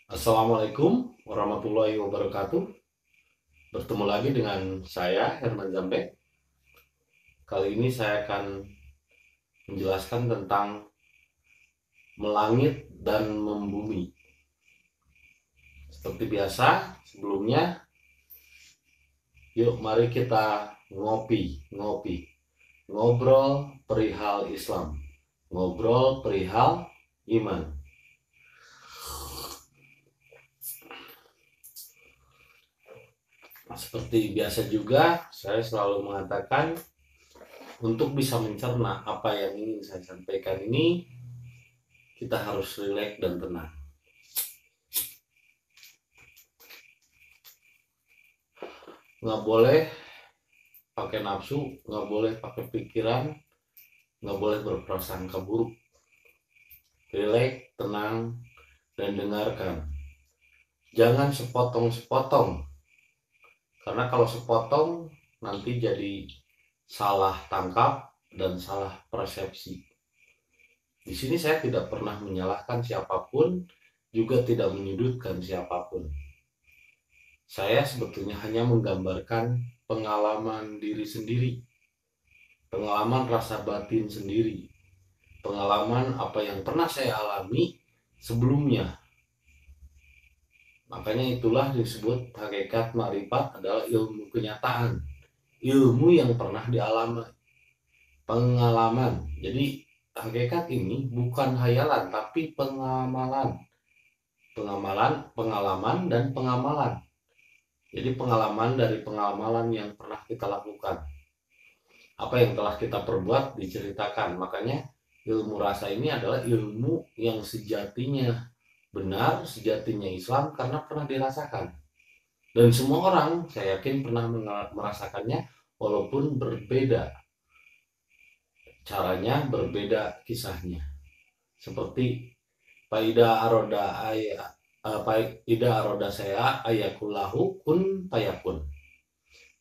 Assalamualaikum warahmatullahi wabarakatuh. Bertemu lagi dengan saya Herman Zambek. Kali ini saya akan menjelaskan tentang melangit dan membumi. Seperti biasa, sebelumnya yuk mari kita ngobrol perihal Islam, ngobrol perihal iman. Seperti biasa juga, saya selalu mengatakan untuk bisa mencerna apa yang ingin saya sampaikan ini, kita harus rileks dan tenang. Nggak boleh pakai nafsu, nggak boleh pakai pikiran, nggak boleh berprasangka buruk. Rileks, tenang, dan dengarkan. Jangan sepotong-sepotong, karena kalau sepotong nanti jadi salah tangkap dan salah persepsi. Di sini saya tidak pernah menyalahkan siapapun, juga tidak menyudutkan siapapun. Saya sebetulnya hanya menggambarkan pengalaman diri sendiri, pengalaman rasa batin sendiri, pengalaman apa yang pernah saya alami sebelumnya. Makanya itulah disebut hakikat ma'rifat adalah ilmu kenyataan, ilmu yang pernah dialami, pengalaman. Jadi hakikat ini bukan hayalan tapi pengamalan, pengalaman dan pengamalan. Jadi pengalaman dari pengamalan yang pernah kita lakukan. Apa yang telah kita perbuat diceritakan. Makanya ilmu rasa ini adalah ilmu yang sejatinya benar, sejatinya Islam karena pernah dirasakan. Dan semua orang saya yakin pernah merasakannya walaupun berbeda. Caranya berbeda kisahnya. Seperti Faida aroda saya ayakullahu kun payakun.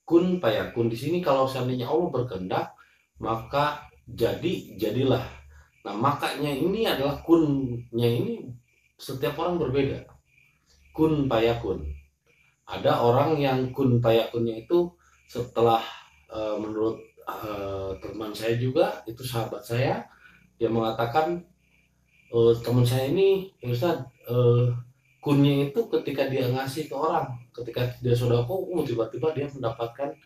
Kun payakun di sini kalau seandainya Allah berkehendak maka jadilah. Nah, makanya ini adalah kunnya ini setiap orang berbeda. Kun payakun. Ada orang yang kun payakunnya itu setelah menurut teman saya juga, itu sahabat saya, dia mengatakan teman saya ini Ustaz, kunnya itu ketika dia ngasih ke orang, ketika dia sodako, tiba-tiba dia mendapatkan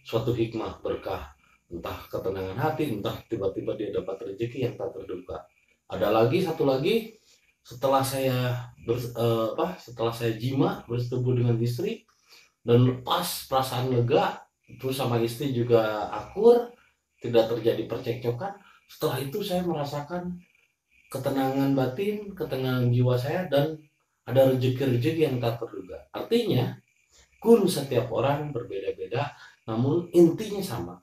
suatu hikmah berkah, entah ketenangan hati, entah tiba-tiba dia dapat rezeki yang tak terduga. Ada lagi satu lagi, setelah saya setelah saya jima bersetubuh dengan istri dan lepas perasaan lega, terus sama istri juga akur, tidak terjadi percekcokan. Setelah itu saya merasakan ketenangan batin, ketenangan jiwa saya, dan ada rezeki-rezeki yang tak terduga. Artinya, kun setiap orang berbeda-beda, namun intinya sama.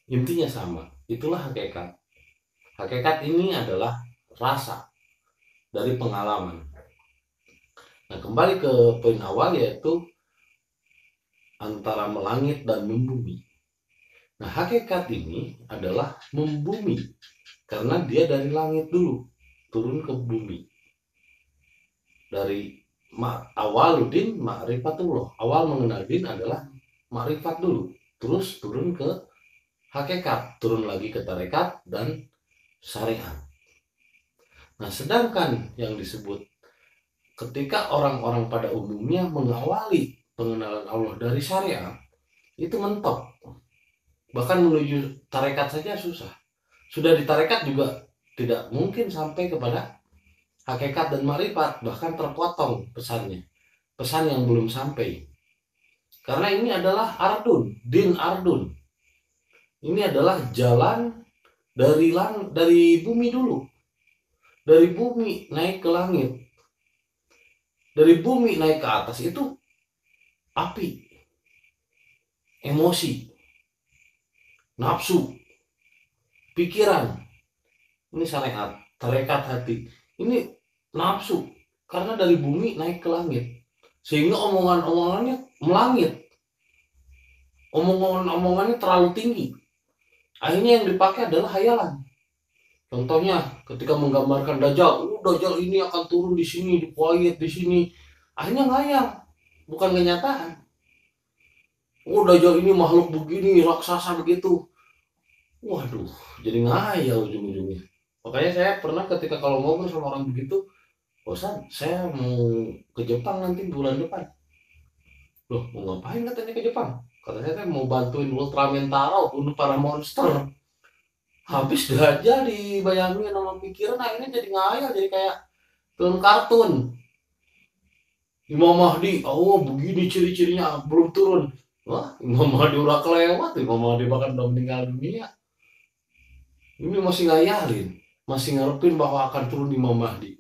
Intinya sama. Itulah hakikat. Hakikat ini adalah rasa dari pengalaman. Nah, kembali ke poin awal yaitu antara melangit dan membumi. Nah, hakikat ini adalah membumi karena dia dari langit dulu turun ke bumi. Dari awaludin ma'rifatullah. Awal mengenal din adalah ma'rifat dulu, terus turun ke hakikat, turun lagi ke tarekat dan syariat. Nah, sedangkan yang disebut ketika orang-orang pada umumnya mengawali pengenalan Allah dari syariat, itu mentok. Bahkan menuju tarekat saja susah. Sudah di tarekat juga tidak mungkin sampai kepada hakikat dan marifat, bahkan terpotong pesannya. Pesan yang belum sampai. Karena ini adalah ardun, din ardun. Ini adalah jalan dari bumi dulu. Dari bumi naik ke langit. Dari bumi naik ke atas itu api, emosi, nafsu, pikiran. Ini syariat, tarekat hati. Ini nafsu karena dari bumi naik ke langit. Sehingga omongan-omongannya melangit. Omongan-omongannya terlalu tinggi. Akhirnya yang dipakai adalah hayalan. Contohnya ketika menggambarkan Dajjal, Dajjal ini akan turun di sini, di Kuwait, di sini. Akhirnya ngayal, bukan kenyataan. Dajjal ini makhluk begini, raksasa begitu. Waduh, jadi ngayal ujung-ujungnya. Makanya saya pernah ketika kalau ngobrol sama orang begitu, Bosan, saya mau ke Jepang nanti bulan depan. Loh, mau ngapain katanya ke Jepang? Kata saya mau bantuin Ultraman Taro bunuh para monster. Habis dah aja dibayangin sama pikiran, akhirnya jadi ngayal, jadi kayak film kartun. Imam Mahdi, oh begini ciri-cirinya belum turun. Wah, Imam Mahdi udah kelewat, Imam Mahdi bahkan udah meninggal dunia. Ini masih ngayalin, masih ngarepin bahwa akan turun Imam Mahdi.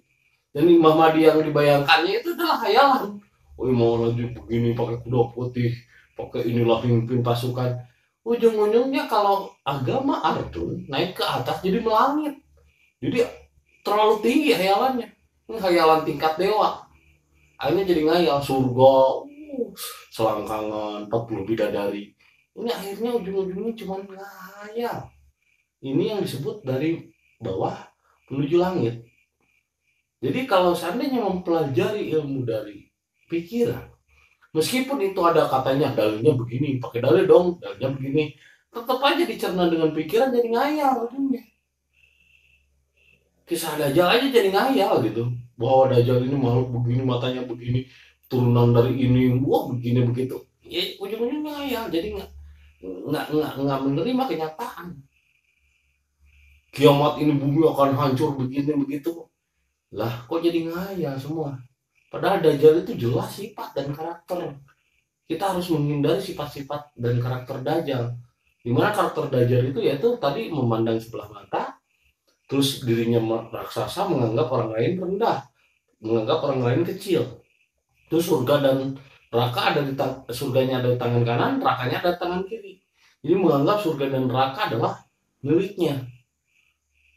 Dan Imam Mahdi yang dibayangkannya itu adalah hayalan. Oh, mau lagi begini pakai kuda putih, pakai inilah pimpin pasukan. Ujung-ujungnya kalau agama Ardun naik ke atas jadi melangit. Jadi terlalu tinggi hayalannya. Ini hayalan tingkat dewa. Akhirnya jadi ngayal surga, selangkangan, 40 bidadari. Ini akhirnya ujung-ujungnya cuma ngayal. Ini yang disebut dari bawah menuju langit. Jadi kalau seandainya mempelajari ilmu dari pikiran, meskipun itu ada katanya dalilnya begini, pakai dalil dong, dalilnya begini, tetap aja dicerna dengan pikiran jadi ngayal ujungnya. Kisah Dajjal aja jadi ngayal gitu, bahwa Dajjal ini makhluk begini, matanya begini, turunan dari ini, wah begini begitu. Ya ujung-ujungnya ngayal, jadi nggak menerima kenyataan. Kiamat ini bumi akan hancur begini begitu. Lah kok jadi ngayal semua? Padahal Dajjal itu jelas sifat dan karakter. Kita harus menghindari sifat-sifat dan karakter Dajjal. Dimana karakter Dajjal itu yaitu tadi memandang sebelah mata, terus dirinya raksasa, menganggap orang lain rendah, menganggap orang lain kecil. Terus surga dan neraka ada di surganya ada di tangan kanan, nerakanya ada di tangan kiri. Jadi menganggap surga dan neraka adalah miliknya.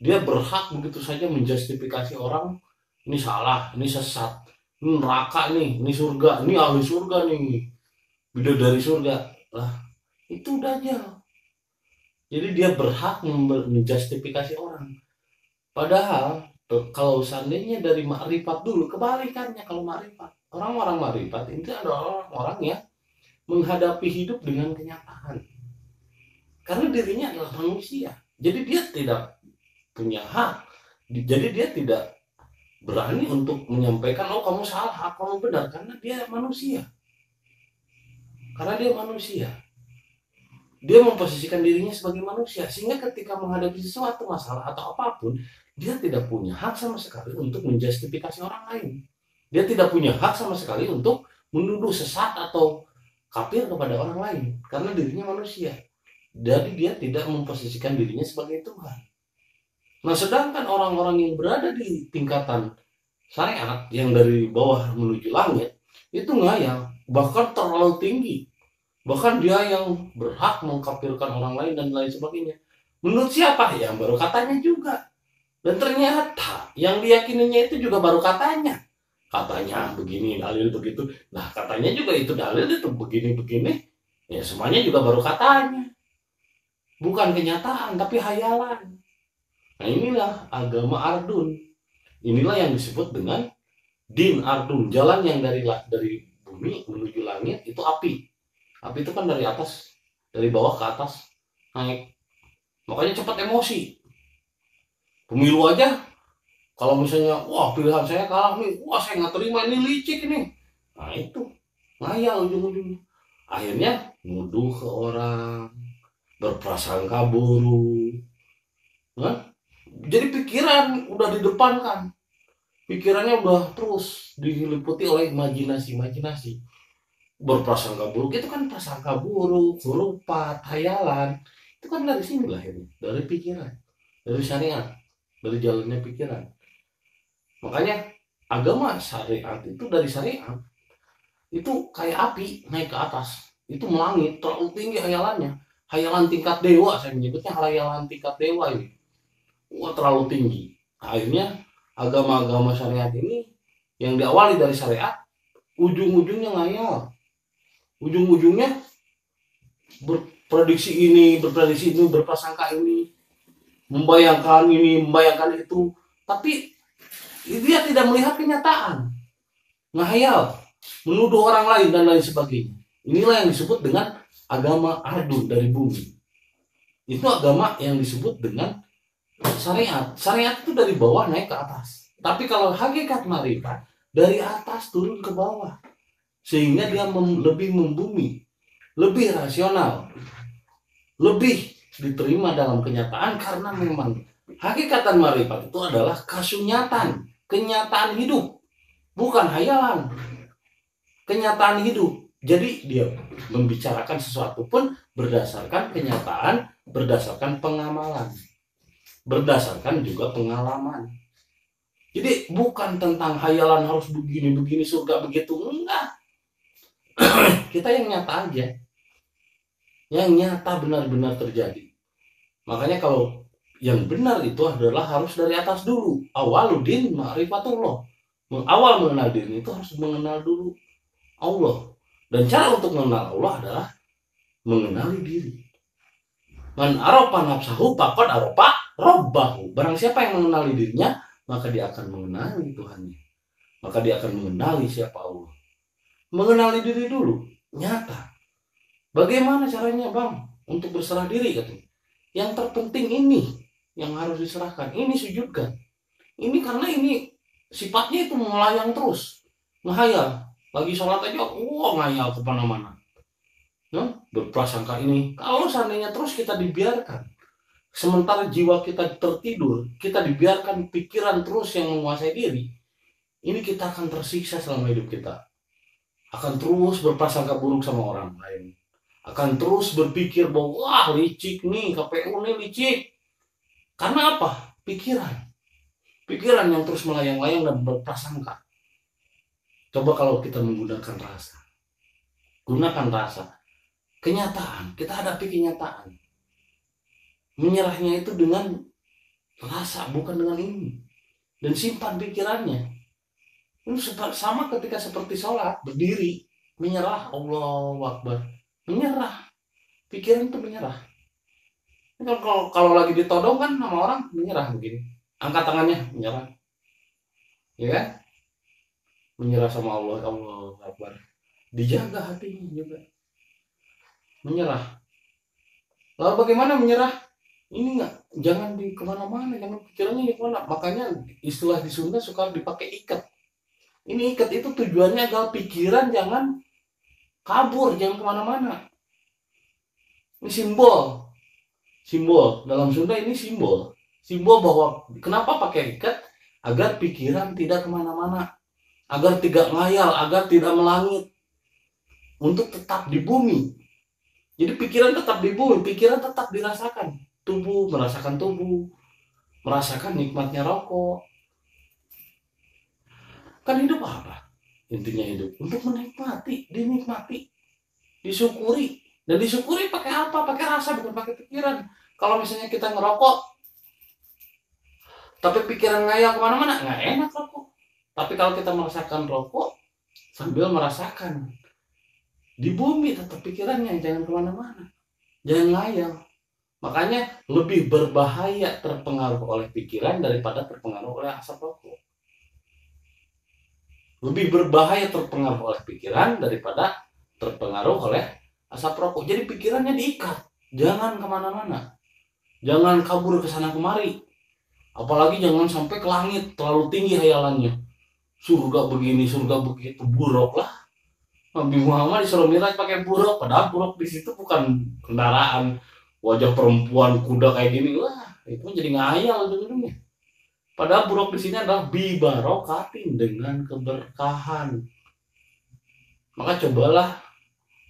Dia berhak begitu saja menjustifikasi orang, ini salah, ini sesat, ini neraka nih, ini surga, ini ahli surga nih, bidadari surga. Lah, itu Dajjal. Jadi dia berhak menjustifikasi orang. Padahal kalau seandainya dari makrifat dulu, kebalikannya. Kalau makrifat, orang-orang makrifat itu adalah orang-orang yang menghadapi hidup dengan kenyataan. Karena dirinya adalah manusia. Jadi dia tidak punya hak, jadi dia tidak berani untuk menyampaikan oh kamu salah, kamu benar, karena dia manusia. Dia memposisikan dirinya sebagai manusia, sehingga ketika menghadapi sesuatu masalah atau apapun, dia tidak punya hak sama sekali untuk menjustifikasi orang lain. Dia tidak punya hak sama sekali untuk menuduh sesat atau kafir kepada orang lain, karena dirinya manusia. Jadi dia tidak memposisikan dirinya sebagai Tuhan. Nah, sedangkan orang-orang yang berada di tingkatan syariat yang dari bawah menuju langit itu ngayal, bahkan terlalu tinggi. Bahkan dia yang berhak mengkafirkan orang lain dan lain sebagainya. Menurut siapa? Ya baru katanya juga. Dan ternyata yang diyakininya itu juga baru katanya. Katanya begini, dalil begitu. Nah, katanya juga itu dalil itu begini-begini. Ya semuanya juga baru katanya. Bukan kenyataan tapi hayalan. Nah, inilah agama Ardun. Inilah yang disebut dengan Din Ardun. Jalan yang dari bumi menuju langit itu api. Api itu kan dari atas, dari bawah ke atas naik. Makanya cepat emosi. Pemilu aja, kalau misalnya, wah pilihan saya kalah nih, wah saya nggak terima, ini licik ini. Nah itu, ngayal ujung-ujungnya. Akhirnya nuduh ke orang, berprasangka buruk. Nah, jadi pikiran udah di depan kan, pikirannya udah terus diliputi oleh imajinasi, berprasangka buruk itu kan prasangka buruk, hurupat, hayalan, itu kan dari sini lahirnya, dari pikiran, dari syariat, dari jalannya pikiran. Makanya agama syariat itu dari syariat itu kayak api naik ke atas, itu melangit terlalu tinggi hayalannya, hayalan tingkat dewa, saya menyebutnya hayalan tingkat dewa ini. Wah terlalu tinggi. Akhirnya agama-agama syariat ini yang diawali dari syariat, ujung-ujungnya ngayal, ujung-ujungnya berprediksi ini, berprasangka ini, membayangkan ini, membayangkan itu, tapi dia tidak melihat kenyataan, ngahayal, menuduh orang lain dan lain sebagainya. Inilah yang disebut dengan agama ardun dari bumi. Itu agama yang disebut dengan syariat. Syariat itu dari bawah naik ke atas. Tapi kalau hakikat marifat dari atas turun ke bawah, sehingga dia lebih membumi, lebih rasional, lebih diterima dalam kenyataan, karena memang hakikatan marifat itu adalah kasunyatan, kenyataan hidup, bukan hayalan, kenyataan hidup. Jadi dia membicarakan sesuatu pun berdasarkan kenyataan, berdasarkan pengamalan, berdasarkan juga pengalaman. Jadi bukan tentang hayalan harus begini surga begitu, enggak. Kita yang nyata aja, yang nyata benar-benar terjadi. Makanya kalau yang benar itu adalah harus dari atas dulu. Awaludin ma'rifatullah. Awal mengenal diri itu harus mengenal dulu Allah. Dan cara untuk mengenal Allah adalah mengenali diri. Man arafa nafsahu faqad arafa rabbahu. Barang siapa yang mengenali dirinya, maka dia akan mengenali Tuhannya. Maka dia akan mengenali siapa Allah. Mengenali diri dulu, nyata. Bagaimana caranya, Bang, untuk berserah diri katanya? Yang terpenting ini yang harus diserahkan. Ini sujudkan. Ini karena ini sifatnya itu melayang terus, ngehayal. Lagi sholat aja, ngayal kemana-mana. Berprasangka ini. Kalau seandainya terus kita dibiarkan, sementara jiwa kita tertidur, kita dibiarkan pikiran terus yang menguasai diri, ini kita akan tersiksa selama hidup kita. Akan terus berprasangka buruk sama orang lain. Akan terus berpikir bahwa wah licik nih, KPU nih licik. Karena apa? Pikiran yang terus melayang-layang dan berprasangka. Coba kalau kita menggunakan rasa. Gunakan rasa. Kenyataan, kita hadapi kenyataan. Menyerahnya itu dengan rasa, bukan dengan ini. Dan simpan pikirannya. Ini sama ketika seperti sholat, berdiri, menyerah, Allahu Akbar. Menyerah. Pikiran itu menyerah. Kalau lagi ditodong kan sama orang, menyerah begini. Angkat tangannya, menyerah. Ya kan? Menyerah sama Allah, Allahu Akbar. Dijaga hatinya juga. Menyerah. Lalu bagaimana menyerah? Ini jangan di kemana-mana, jangan pikirannya di kemana. Makanya istilah di Sunda suka dipakai ikat. Ini ikat itu tujuannya agar pikiran jangan kabur, jangan kemana-mana. Ini simbol dalam Sunda, ini simbol bahwa kenapa pakai ikat, agar pikiran tidak kemana-mana, agar tidak ngayal, agar tidak melangit, untuk tetap di bumi. Jadi pikiran tetap di bumi, pikiran tetap dirasakan, merasakan tubuh, merasakan nikmatnya rokok. Kan hidup apa? Intinya hidup untuk menikmati, dinikmati, disyukuri. Dan disyukuri pakai apa? Pakai rasa, bukan pakai pikiran. Kalau misalnya kita ngerokok, tapi pikiran ngayal kemana-mana, nggak enak rokok. Tapi kalau kita merasakan rokok, sambil merasakan, di bumi tetap pikirannya, jangan kemana-mana. Jangan ngayal. Makanya lebih berbahaya terpengaruh oleh pikiran daripada terpengaruh oleh asap rokok. Lebih berbahaya terpengaruh oleh pikiran daripada terpengaruh oleh asap rokok. Jadi pikirannya diikat, jangan kemana-mana, jangan kabur ke sana kemari, apalagi jangan sampai ke langit, terlalu tinggi hayalannya. Surga begini, surga begitu, buruk lah. Nabi Muhammad disuruh Miraj pakai buruk, padahal buruk di situ bukan kendaraan, wajah perempuan kuda kayak gini, wah itu jadi ngayal dengannya. Padahal buruk di sini adalah bibarokatin, dengan keberkahan. Maka cobalah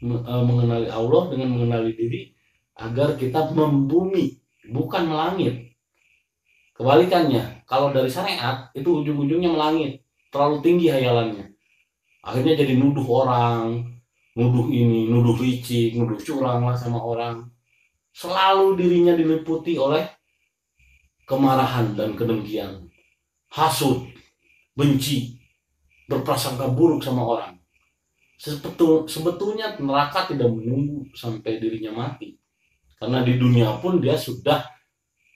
mengenali Allah dengan mengenali diri, agar kita membumi, bukan melangit. Kebalikannya, kalau dari syariat itu ujung-ujungnya melangit, terlalu tinggi hayalannya. Akhirnya jadi nuduh orang, nuduh ini, nuduh licik, nuduh curang lah sama orang. Selalu dirinya diliputi oleh kemarahan dan kedengkian, hasud, benci, berprasangka buruk sama orang. Sebetulnya neraka tidak menunggu sampai dirinya mati, karena di dunia pun dia sudah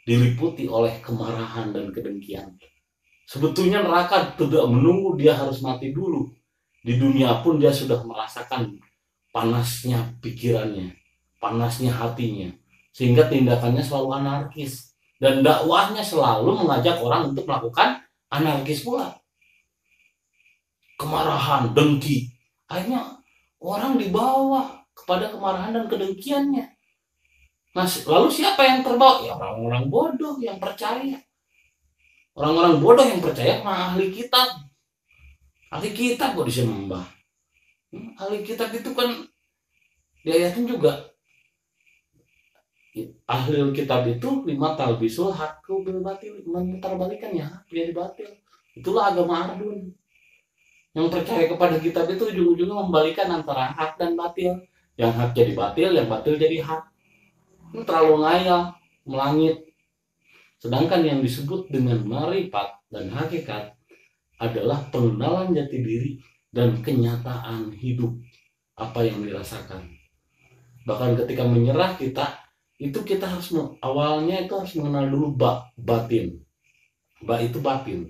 diliputi oleh kemarahan dan kedengkian. Sebetulnya neraka tidak menunggu dia harus mati dulu. Di dunia pun dia sudah merasakan panasnya pikirannya, panasnya hatinya, sehingga tindakannya selalu anarkis. Dan dakwahnya selalu mengajak orang untuk melakukan anarkis pula. Kemarahan, dengki. Akhirnya orang dibawa kepada kemarahan dan kedengkiannya. Nah, lalu siapa yang terbawa? Ya orang-orang bodoh yang percaya. Orang-orang bodoh yang percaya sama ahli kitab. Ahli kitab kok disembah. Ahli kitab itu kan diayatin juga. Ahli kitab itu lima talbisul hakku bil batil, memutarbalikan ya jadi batil. Itulah agama Ardun. Yang percaya kepada kitab itu ujung-ujungnya membalikan antara hak dan batil. Yang hak jadi batil, yang batil jadi hak. Ini terlalu ngayal, melangit. Sedangkan yang disebut dengan marifat dan hakikat adalah pengenalan jati diri dan kenyataan hidup apa yang dirasakan. Bahkan ketika menyerah kita harus awalnya itu harus mengenal dulu batin. Itu batin.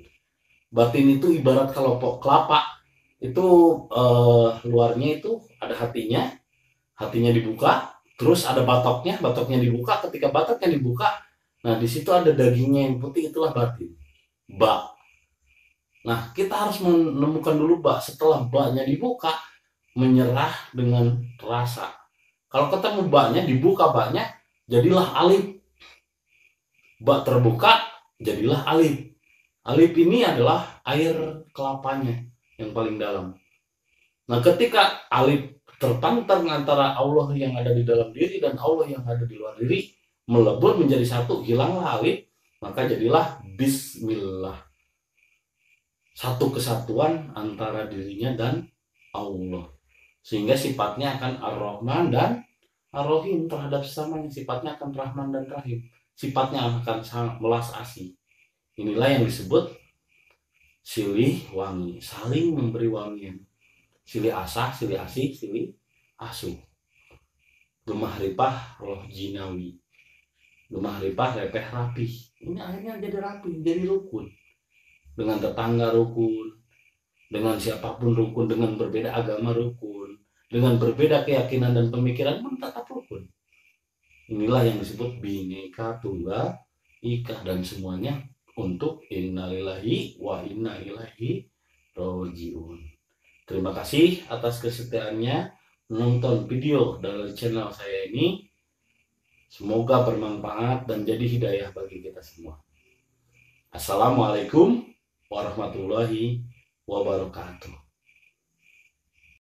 Batin itu ibarat kelompok kelapa. Itu luarnya itu ada hatinya dibuka, terus ada batoknya dibuka. Ketika batoknya dibuka, nah di situ ada dagingnya yang putih, itulah batin. Nah, kita harus menemukan dulu setelah baknya dibuka, menyerah dengan rasa. Kalau ketemu baknya, dibuka baknya, jadilah alif. Bak terbuka, jadilah alif. Alif ini adalah air kelapanya yang paling dalam. Nah, ketika alif tertantang antara Allah yang ada di dalam diri dan Allah yang ada di luar diri, melebur menjadi satu, hilanglah alif, maka jadilah bismillah. Satu kesatuan antara dirinya dan Allah. Sehingga sifatnya akan Ar-Rahman dan Ar-Rahim terhadap sesamanya. Sifatnya akan Rahman dan Rahim. Sifatnya akan sangat melas asih. Inilah yang disebut silih wangi, saling memberi wangian. Silih asah, silih asih, silih asuh. Gemah ripah roh jinawi. Gemah ripah repeh rapih. Ini akhirnya jadi rapi, jadi rukun. Dengan tetangga rukun, dengan siapapun rukun, dengan berbeda agama rukun, dengan berbeda keyakinan dan pemikiran pun tetap rukun. Inilah yang disebut Bhinneka Tunggal Ika, dan semuanya untuk innalillahi wa inna ilaihi rajiun. Terima kasih atas kesetiaannya menonton video dari channel saya ini. Semoga bermanfaat dan jadi hidayah bagi kita semua. Assalamualaikum warahmatullahi wabarakatuh.